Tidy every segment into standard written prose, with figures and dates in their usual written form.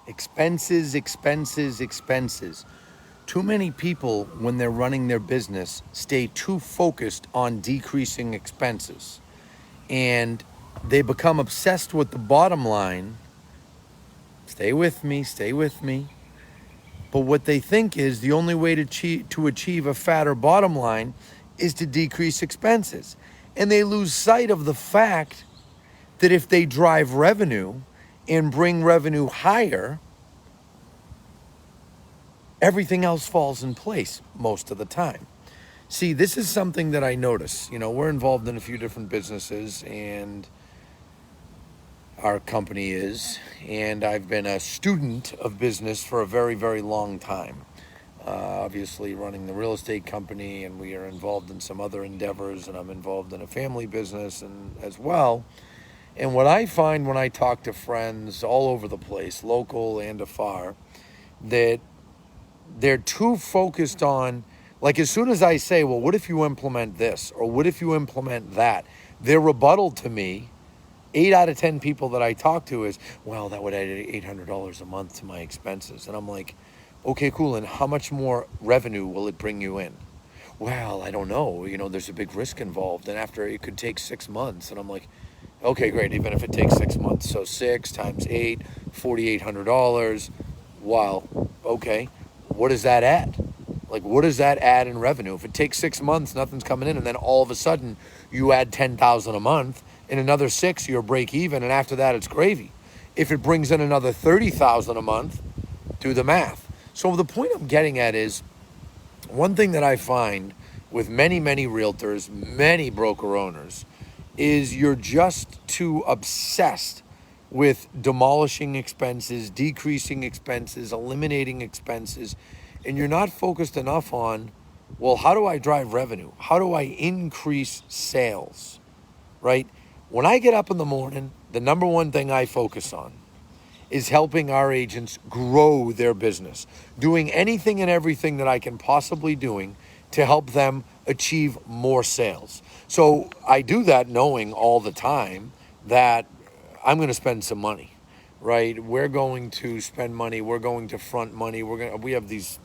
Expenses, expenses, expenses. Too many people, when they're running their business, stay too focused on decreasing expenses. And they become obsessed with the bottom line. Stay with me, stay with me. But what they think is the only way to achieve a fatter bottom line is to decrease expenses. And they lose sight of the fact that if they drive revenue and bring revenue higher, everything else falls in place most of the time. See, this is something that I notice. We're involved in a few different businesses, and our company is, and I've been a student of business for a very, very long time. Obviously running the real estate company, and we are involved in some other endeavors, and I'm involved in a family business and as well. And what I find when I talk to friends all over the place, local and afar, that they're too focused on, like, as soon as I say, well, what if you implement this, or what if you implement that, their rebuttal to me, 8 out of 10 people that I talk to is, well, that would add $800 a month to my expenses. And I'm like, okay, cool. And how much more revenue will it bring you in? Well, I don't know. There's a big risk involved. And after it could take 6 months. And I'm like, okay, great. Even if it takes 6 months. So 6 times 8, $4,800. Wow. Okay. What does that add? Like, what does that add in revenue? If it takes 6 months, nothing's coming in. And then all of a sudden you add 10,000 a month. In another 6, you're break even, and after that, it's gravy. If it brings in another 30,000 a month, do the math. So the point I'm getting at is, one thing that I find with many, many realtors, many broker owners, is you're just too obsessed with demolishing expenses, decreasing expenses, eliminating expenses, and you're not focused enough on, well, how do I drive revenue? How do I increase sales, right? When I get up in the morning, the number one thing I focus on is helping our agents grow their business, doing anything and everything that I can possibly doing to help them achieve more sales. So I do that knowing all the time that I'm going to spend some money, right? We're going to spend money. We're going to front money. We have this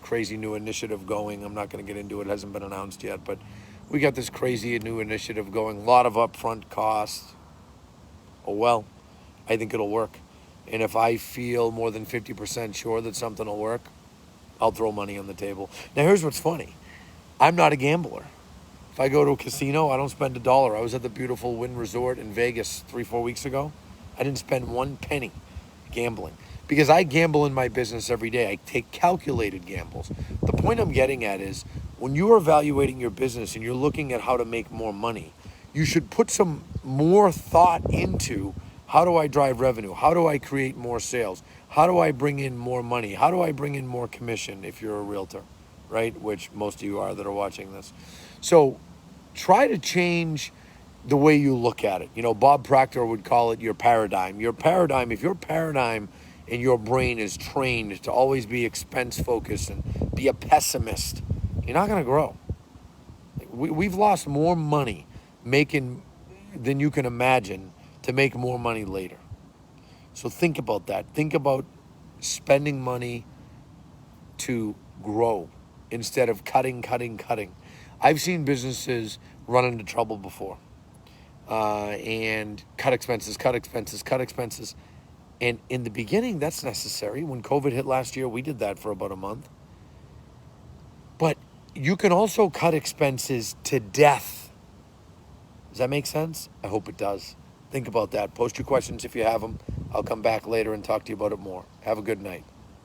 crazy new initiative going. I'm not going to get into it. It hasn't been announced yet, but we got this crazy new initiative going, a lot of upfront costs. Oh, well, I think it'll work. And if I feel more than 50% sure that something will work, I'll throw money on the table. Now, here's what's funny. I'm not a gambler. If I go to a casino, I don't spend $1. I was at the beautiful Wynn Resort in Vegas 3-4 weeks ago. I didn't spend one penny gambling because I gamble in my business every day. I take calculated gambles. The point I'm getting at is, when you're evaluating your business and you're looking at how to make more money, you should put some more thought into, how do I drive revenue? How do I create more sales? How do I bring in more money? How do I bring in more commission if you're a realtor, right? Which most of you are that are watching this. So try to change the way you look at it. Bob Proctor would call it your paradigm. If your paradigm and your brain is trained to always be expense focused and be a pessimist, you're not going to grow. We've lost more money making than you can imagine to make more money later. So think about that. Think about spending money to grow instead of cutting. I've seen businesses run into trouble before and cut expenses. And in the beginning, that's necessary. When COVID hit last year, we did that for about a month. But you can also cut expenses to death. Does that make sense? I hope it does. Think about that. Post your questions if you have them. I'll come back later and talk to you about it more. Have a good night.